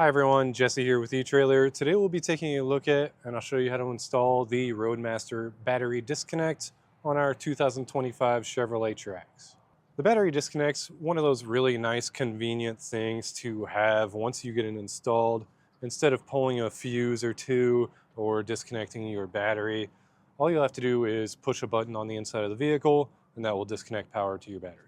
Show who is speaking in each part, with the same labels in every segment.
Speaker 1: Hi everyone, Jesse here with etrailer. Today we'll be taking a look at, and I'll show you how to install the Roadmaster Battery Disconnect on our 2025 Chevrolet Trax. The battery disconnect's one of those really nice, convenient things to have once you get it installed. Instead of pulling a fuse or two or disconnecting your battery, all you'll have to do is push a button on the inside of the vehicle and that will disconnect power to your battery.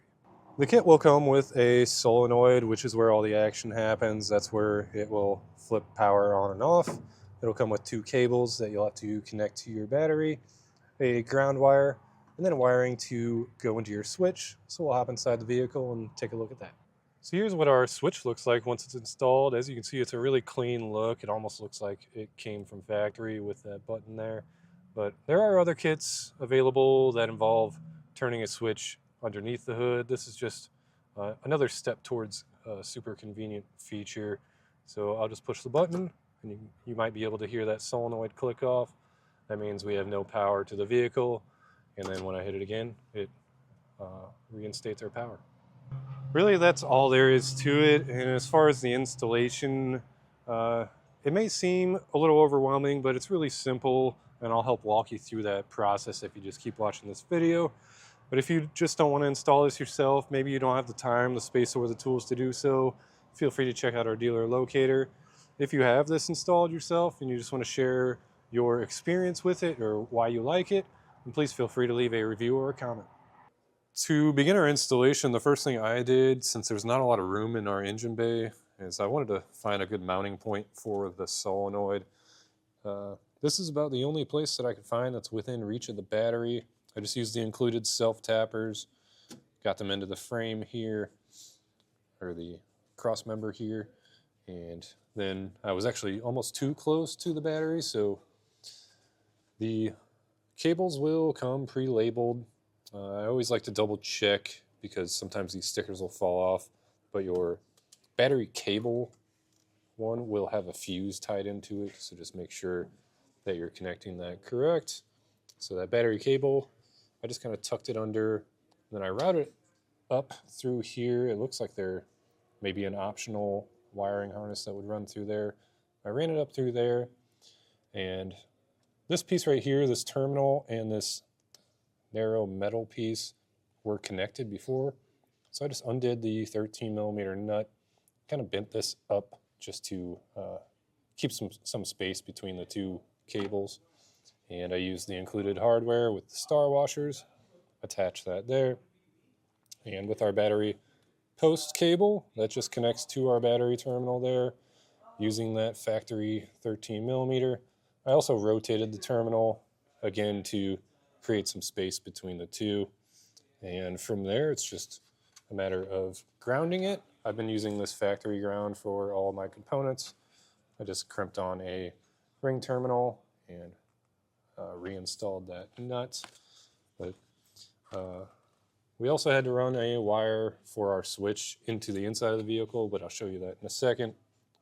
Speaker 1: The kit will come with a solenoid, which is where all the action happens. That's where it will flip power on and off. It'll come with two cables that you'll have to connect to your battery, a ground wire, and then wiring to go into your switch. So we'll hop inside the vehicle and take a look at that. So here's what our switch looks like once it's installed. As you can see, it's a really clean look. It almost looks like it came from factory with that button there. But there are other kits available that involve turning a switch underneath the hood. This is just another step towards a super convenient feature. So I'll just push the button and you might be able to hear that solenoid click off. That means we have no power to the vehicle. And then when I hit it again, it reinstates our power. Really, that's all there is to it. And as far as the installation, it may seem a little overwhelming, but it's really simple. And I'll help walk you through that process if you just keep watching this video. But if you just don't want to install this yourself, maybe you don't have the time, the space, or the tools to do so, feel free to check out our dealer locator. If you have this installed yourself and you just want to share your experience with it or why you like it, then please feel free to leave a review or a comment. To begin our installation, the first thing I did, since there's not a lot of room in our engine bay, is I wanted to find a good mounting point for the solenoid. This is about the only place that I could find that's within reach of the battery. I just used the included self-tappers, got them into the frame here, or the cross member here, and then I was actually almost too close to the battery, so the cables will come pre-labeled. I always like to double check because sometimes these stickers will fall off, but your battery cable one will have a fuse tied into it, so just make sure that you're connecting that correct. So that battery cable, I just kind of tucked it under, and then I routed it up through here. It looks like there may be an optional wiring harness that would run through there. I ran it up through there, and this piece right here, this terminal and this narrow metal piece were connected before. So I just undid the 13mm nut, kind of bent this up just to keep some space between the two cables. And I used the included hardware with the star washers, attach that there. And with our battery post cable, that just connects to our battery terminal there, using that factory 13mm. I also rotated the terminal, again, to create some space between the two. And from there, it's just a matter of grounding it. I've been using this factory ground for all my components. I just crimped on a ring terminal and reinstalled that nut. But we also had to run a wire for our switch into the inside of the vehicle, but I'll show you that in a second.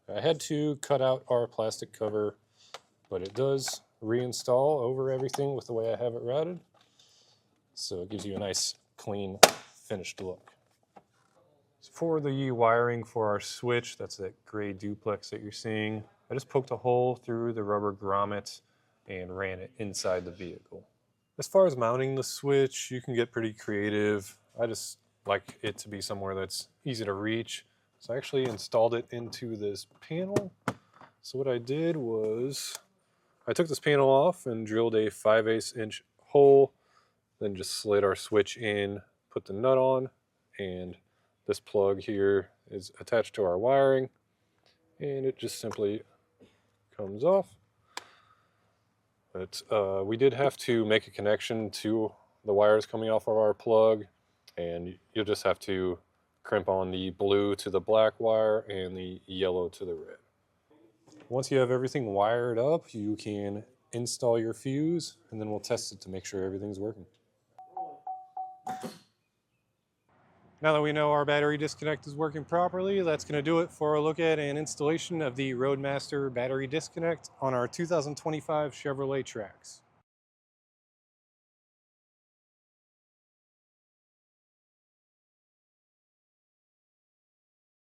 Speaker 1: I had to cut out our plastic cover, but it does reinstall over everything with the way I have it routed. So it gives you a nice, clean, finished look. So for the wiring for our switch, that's that gray duplex that you're seeing, I just poked a hole through the rubber grommet and ran it inside the vehicle. As far as mounting the switch, you can get pretty creative. I just like it to be somewhere that's easy to reach. So I actually installed it into this panel. So what I did was I took this panel off and drilled a 5/8 inch hole, then just slid our switch in, put the nut on, and this plug here is attached to our wiring, and it just simply comes off. But we did have to make a connection to the wires coming off of our plug, and you'll just have to crimp on the blue to the black wire and the yellow to the red. Once you have everything wired up, you can install your fuse, and then we'll test it to make sure everything's working. Now that we know our battery disconnect is working properly, that's going to do it for a look at and installation of the Roadmaster Battery Disconnect on our 2025 Chevrolet Trax.